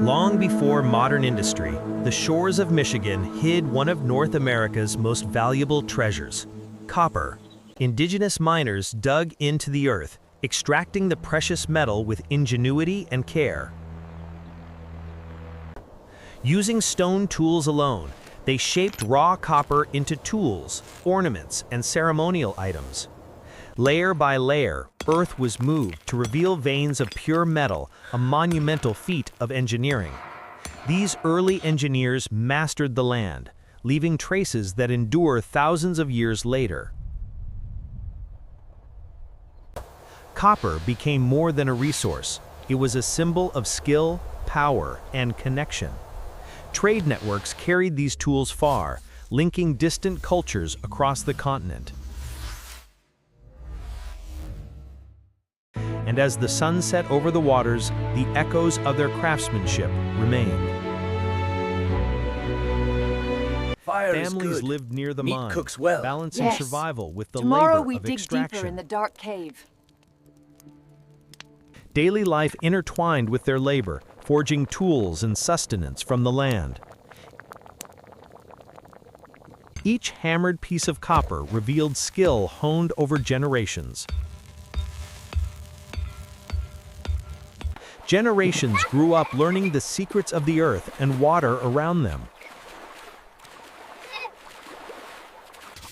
Long before modern industry, the shores of Michigan hid one of North America's most valuable treasures: copper. Indigenous miners dug into the earth, extracting the precious metal with ingenuity and care. Using stone tools alone, they shaped raw copper into tools, ornaments, and ceremonial items. Layer by layer, earth was moved to reveal veins of pure metal, a monumental feat of engineering. These early engineers mastered the land, leaving traces that endure thousands of years later. Copper became more than a resource. It was a symbol of skill, power, and connection. Trade networks carried these tools far, linking distant cultures across the continent. And as the sun set over the waters, the echoes of their craftsmanship remained. Families lived near the mine, cooks well. balancing survival with the Tomorrow labor we of dig extraction. deeper in the dark cave. Daily life intertwined with their labor, forging tools and sustenance from the land. Each hammered piece of copper revealed skill honed over generations. Generations grew up learning the secrets of the earth and water around them.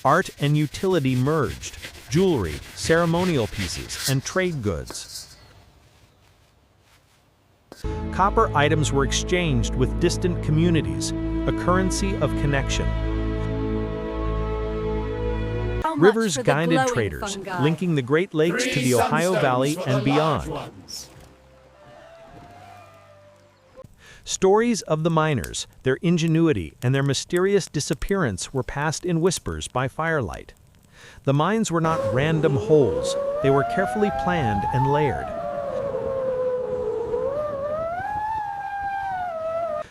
Art and utility merged: jewelry, ceremonial pieces, and trade goods. Copper items were exchanged with distant communities, a currency of connection. Rivers guided traders, linking the Great Lakes to the Ohio Valley and beyond. Stories of the miners, their ingenuity, and their mysterious disappearance were passed in whispers by firelight. The mines were not random holes, they were carefully planned and layered.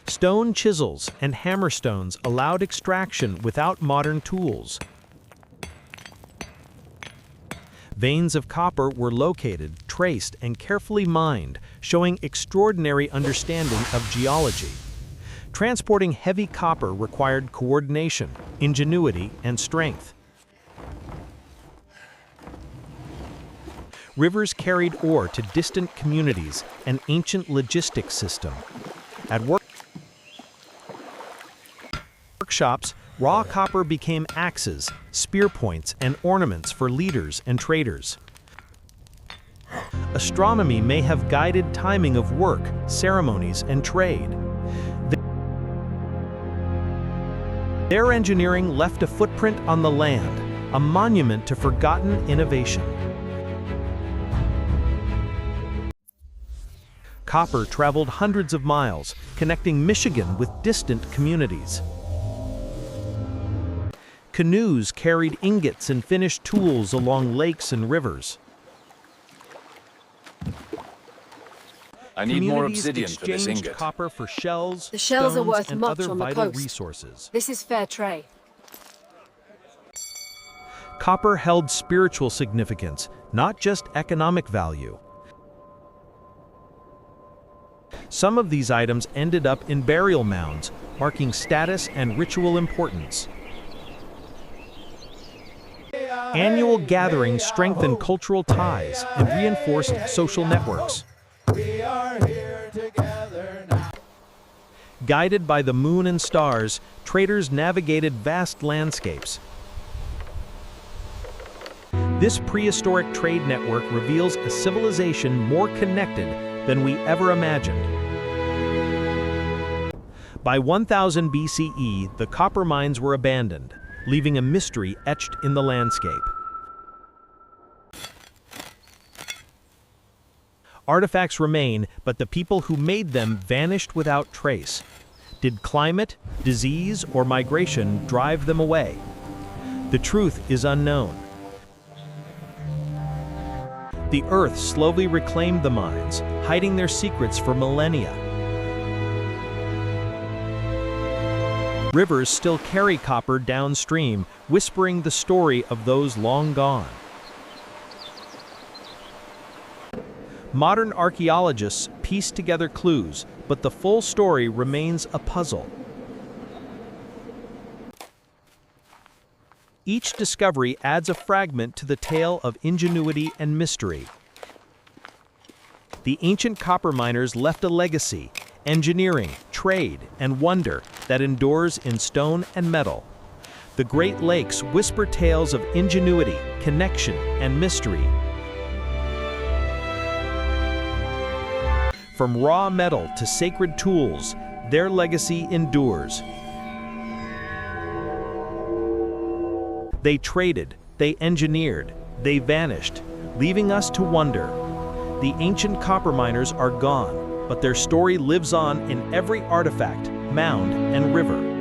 Stone chisels and hammerstones allowed extraction without modern tools. Veins of copper were located, traced, and carefully mined, showing extraordinary understanding of geology. Transporting heavy copper required coordination, ingenuity, and strength. Rivers carried ore to distant communities, an ancient logistics system. At workshops, raw copper became axes, spear points, and ornaments for leaders and traders. Astronomy may have guided timing of work, ceremonies, and trade. Their engineering left a footprint on the land, a monument to forgotten innovation. Copper traveled hundreds of miles, connecting Michigan with distant communities. Canoes carried ingots and finished tools along lakes and rivers. I need more obsidian for this exchanged ingot. copper for shells, The shells are stones, worth and much other on the vital coast. resources. This is fair trade. Copper held spiritual significance, not just economic value. Some of these items ended up in burial mounds, marking status and ritual importance. Annual gatherings strengthened cultural ties and reinforced social networks. Guided by the moon and stars, traders navigated vast landscapes. This prehistoric trade network reveals a civilization more connected than we ever imagined. By 1000 BCE, the copper mines were abandoned, leaving a mystery etched in the landscape. Artifacts remain, but the people who made them vanished without trace. Did climate, disease, or migration drive them away? The truth is unknown. The earth slowly reclaimed the mines, hiding their secrets for millennia. Rivers still carry copper downstream, whispering the story of those long gone. Modern archaeologists piece together clues, but but the full story remains a puzzle. Each discovery adds a fragment to the tale of ingenuity and mystery. The ancient copper miners left a legacy, engineering, trade, and wonder that endures in stone and metal. The Great Lakes whisper tales of ingenuity, connection, and mystery. From raw metal to sacred tools, their legacy endures. They traded, they engineered, they vanished, leaving us to wonder. The ancient copper miners are gone, but their story lives on in every artifact, mound, and river.